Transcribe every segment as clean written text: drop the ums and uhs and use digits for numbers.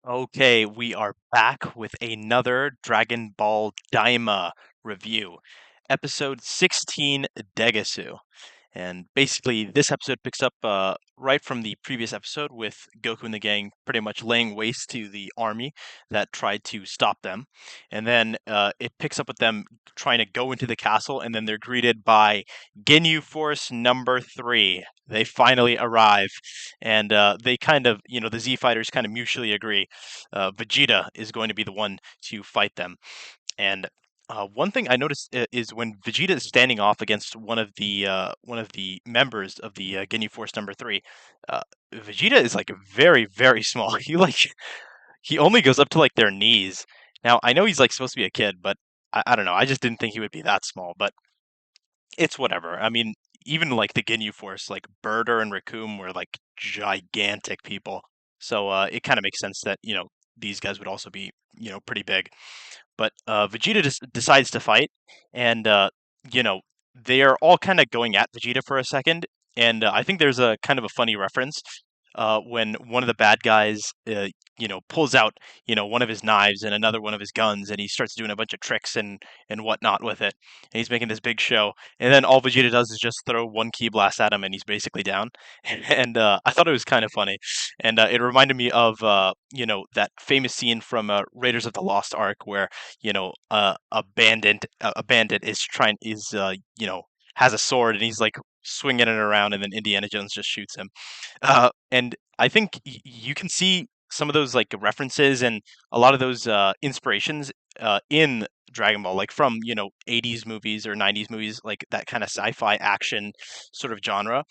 Okay, we are back with another Dragon Ball Daima review. Episode 16, Degasu. And basically, this episode picks up right from the previous episode with Goku and the gang pretty much laying waste to the army that tried to stop them. And then it picks up with them trying to go into the castle, and then they're greeted by Ginyu Force number 3. They finally arrive, and they kind of, the Z fighters kind of mutually agree. Vegeta is going to be the one to fight them. And one thing I noticed is when Vegeta is standing off against one of the members of the Ginyu Force number 3, uh, Vegeta is like very very small. He only goes up to like their knees. Now I know he's like supposed to be a kid, but I don't know. I just didn't think he would be that small. But it's whatever. I mean, even like the Ginyu Force, like Birder and Raccoon were like gigantic people. So it kind of makes sense that these guys would also be pretty big. But Vegeta just decides to fight, and you know they are all kind of going at Vegeta for a second, and I think there's a kind of a funny reference when one of the bad guys, pulls out one of his knives and another one of his guns, and he starts doing a bunch of tricks and whatnot with it, and he's making this big show, and then all Vegeta does is just throw one ki blast at him, and he's basically down, and I thought it was kind of funny, and it reminded me of that famous scene from Raiders of the Lost Ark where a bandit has a sword and he's like swinging it around, and then Indiana Jones just shoots him. And I think you can see some of those like references and a lot of those inspirations in Dragon Ball, like from 80s movies or 90s movies, like that kind of sci-fi action sort of genre.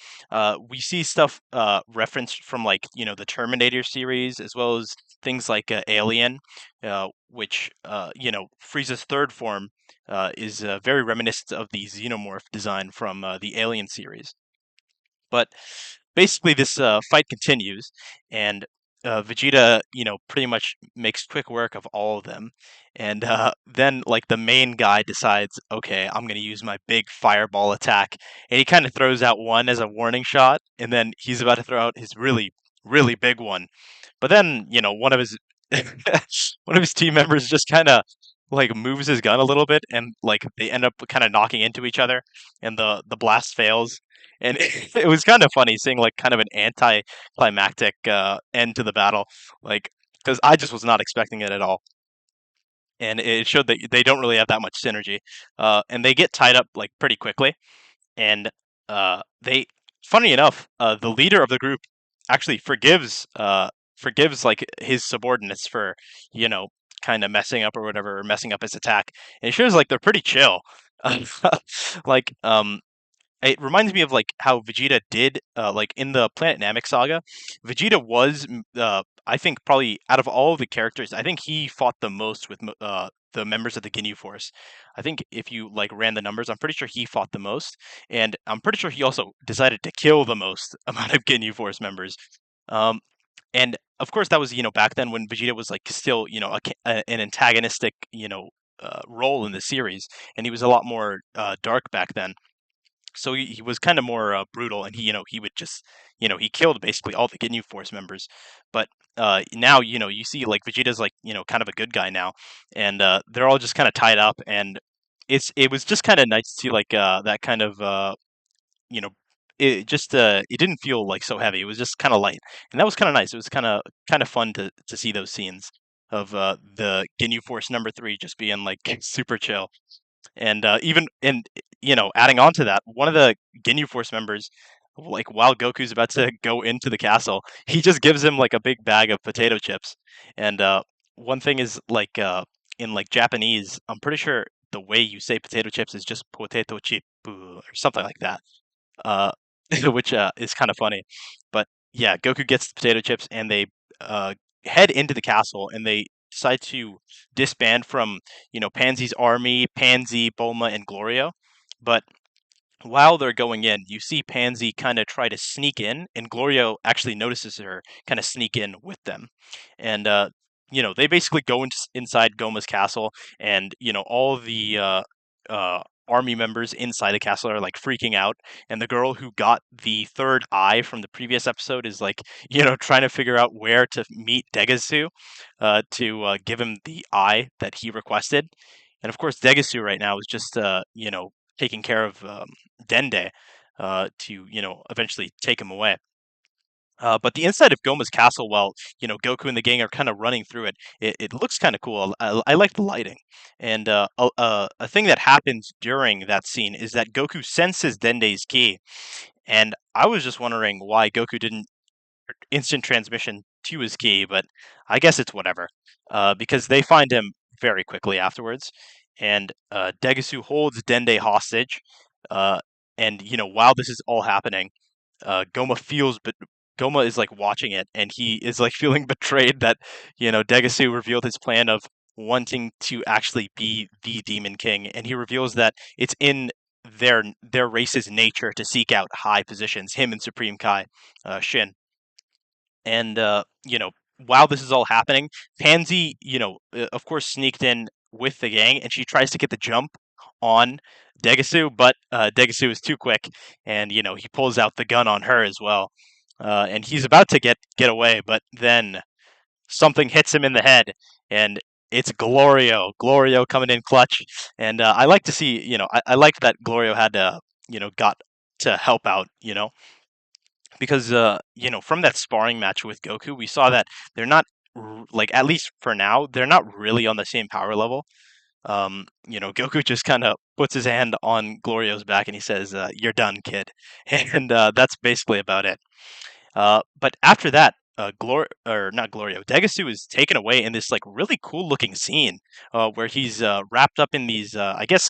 We see stuff referenced from like the Terminator series, as well as things like Alien, which Frieza's third form is very reminiscent of the xenomorph design from the Alien series. But basically, this fight continues, and Vegeta, pretty much makes quick work of all of them. And then, like, the main guy decides, okay, I'm going to use my big fireball attack. And he kind of throws out one as a warning shot, and then he's about to throw out his really, really big one. But then, one of his one of his team members just kind of like moves his gun a little bit, and like they end up kind of knocking into each other, and the blast fails, and it was kind of funny seeing like kind of an anticlimactic end to the battle, like because I just was not expecting it at all, and it showed that they don't really have that much synergy, and they get tied up like pretty quickly, and they, funny enough, the leader of the group actually forgives like his subordinates for you know kind of messing up or whatever, or messing up his attack, and it shows like they're pretty chill. like it reminds me of like how Vegeta did, like in the Planet Namek saga. Vegeta was, I think, probably out of all of the characters, I think he fought the most with the members of the Ginyu Force. I think if you like ran the numbers, I'm pretty sure he fought the most, and I'm pretty sure he also decided to kill the most amount of Ginyu Force members. Um, and of course, that was back then when Vegeta was like still an antagonistic role in the series, and he was a lot more dark back then, so he was kind of more brutal, and he would just he killed basically all the Ginyu Force members. But now you see like Vegeta's like kind of a good guy now, and they're all just kind of tied up, and it was just kind of nice to see like that kind of you know it didn't feel like so heavy. It was just kind of light, and that was kind of nice. It was kind of fun to see those scenes of the Ginyu Force number 3 just being like super chill. And even and adding on to that, one of the Ginyu Force members, like while Goku's about to go into the castle, he just gives him like a big bag of potato chips. And one thing is like in like Japanese, I'm pretty sure the way you say potato chips is just potato chip or something like that, uh, which is kind of funny. But yeah, Goku gets the potato chips, and they uh, head into the castle, and they decide to disband from Pansy's army, Pansy, Bulma, and Glorio. But while they're going in, you see Pansy kind of try to sneak in, and Glorio actually notices her kind of sneak in with them, and they basically go inside Goma's castle, and all the army members inside the castle are like freaking out, and the girl who got the third eye from the previous episode is like, trying to figure out where to meet Degasu, to give him the eye that he requested. And of course, Degasu right now is just, taking care of Dende, to eventually take him away. But the inside of Goma's castle, while Goku and the gang are kind of running through it, it looks kind of cool. I like the lighting, and a thing that happens during that scene is that Goku senses Dende's ki, and I was just wondering why Goku didn't instant transmission to his ki, but I guess it's whatever, because they find him very quickly afterwards, and Degasu holds Dende hostage, uh, and while this is all happening, Goma feels, but Goma is like watching it, and he is like feeling betrayed that Degasu revealed his plan of wanting to actually be the Demon King, and he reveals that it's in their race's nature to seek out high positions. Him and Supreme Kai, Shin, and while this is all happening, Pansy, of course, sneaked in with the gang, and she tries to get the jump on Degasu, but Degasu is too quick, and he pulls out the gun on her as well, and he's about to get away, but then something hits him in the head, and it's Glorio. Glorio coming in clutch, and I like to see, I like that Glorio had to, got to help out, because from that sparring match with Goku, we saw that they're not like, at least for now, they're not really on the same power level. Goku just kind of puts his hand on Glorio's back and he says, "You're done, kid," and that's basically about it. But after that, or not Glorio, Degasu is taken away in this like really cool looking scene, where he's wrapped up in these, I guess,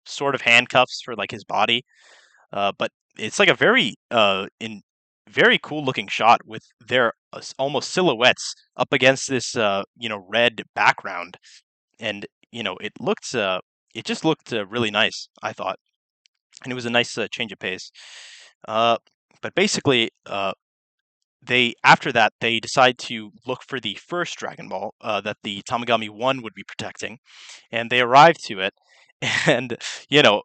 sort of handcuffs for like his body, but it's like a very cool looking shot with their almost silhouettes up against this red background, and it just looked really nice, I thought, and it was a nice change of pace. Uh, but basically, they after that they decide to look for the first Dragon Ball, that the Tamagami One would be protecting, and they arrive to it, and you know,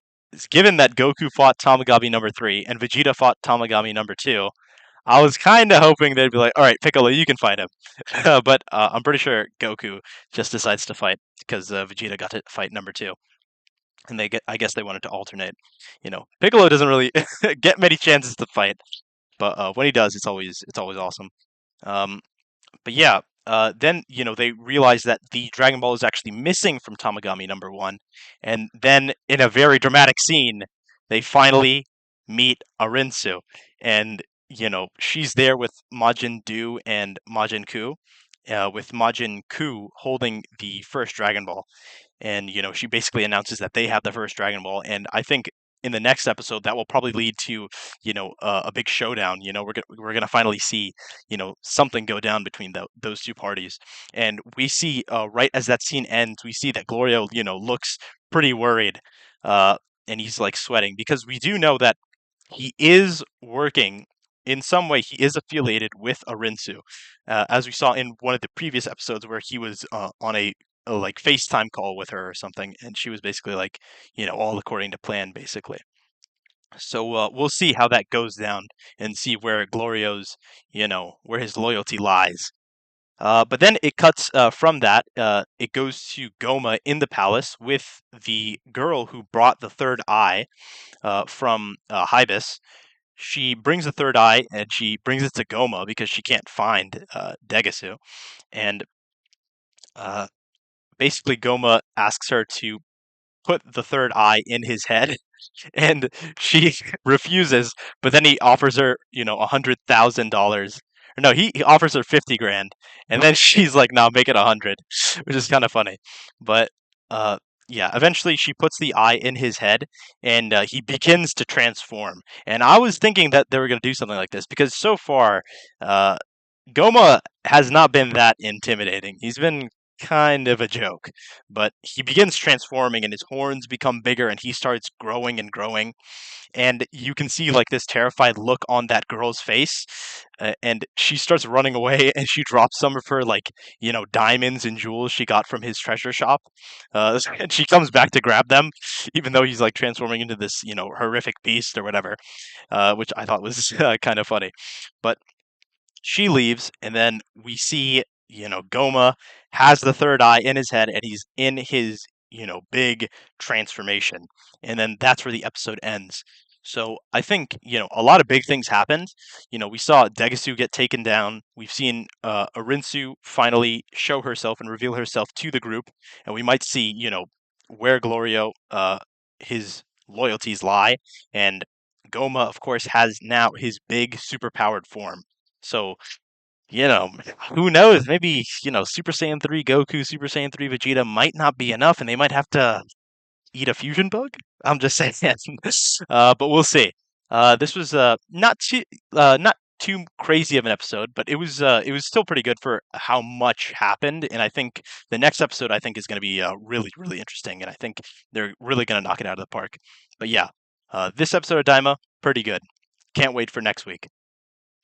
given that Goku fought Tamagami number three and Vegeta fought Tamagami number two, I was kind of hoping they'd be like, "All right, Piccolo, you can fight him," but I'm pretty sure Goku just decides to fight because Vegeta got to fight number two, and I guess they wanted to alternate. Piccolo doesn't really get many chances to fight, but when he does, it's always awesome. Um, but yeah, then they realize that the Dragon Ball is actually missing from Tamagami number one, and then in a very dramatic scene, they finally meet Arinsu, and she's there with Majin Du and Majin Ku, with Majin Ku holding the first Dragon Ball, and she basically announces that they have the first Dragon Ball, and I think in the next episode that will probably lead to a big showdown. We're gonna finally see something go down between those two parties, and we see right as that scene ends, we see that Glorio looks pretty worried, uh, and he's like sweating because we do know that he is working in some way. He is affiliated with Arinsu, as we saw in one of the previous episodes where he was on a like FaceTime call with her or something, and she was basically like, all according to plan, basically. So we'll see how that goes down and see where Glorio's, where his loyalty lies. But then it cuts from that. It goes to Goma in the palace with the girl who brought the third eye from Hybis. She brings the third eye and she brings it to Goma because she can't find Degasu. And uh, basically, Goma asks her to put the third eye in his head, and she refuses. But then he offers her, $100,000. No, he offers her 50 grand, and then she's like, "No, make it 100," which is kind of funny. But uh, yeah, eventually she puts the eye in his head, and he begins to transform. And I was thinking that they were going to do something like this because so far, uh, Goma has not been that intimidating. He's been kind of a joke. But he begins transforming, and his horns become bigger, and he starts growing and growing, and you can see like this terrified look on that girl's face, and she starts running away, and she drops some of her like diamonds and jewels she got from his treasure shop, and she comes back to grab them, even though he's like transforming into this horrific beast or whatever, which I thought was kind of funny. But she leaves, and then we see, Goma has the third eye in his head, and he's in his, big transformation. And then that's where the episode ends. So I think, a lot of big things happened. We saw Degasu get taken down. We've seen Arinsu finally show herself and reveal herself to the group. And we might see, where Glorio, his loyalties lie. And Goma, of course, has now his big superpowered form. So, you know, who knows? Maybe, Super Saiyan 3 Goku, Super Saiyan 3 Vegeta might not be enough, and they might have to eat a fusion bug? I'm just saying. But we'll see. This was not too crazy of an episode, but it was still pretty good for how much happened. And I think the next episode I think is going to be really really interesting, and I think they're really going to knock it out of the park. But yeah, this episode of Daima pretty good. Can't wait for next week.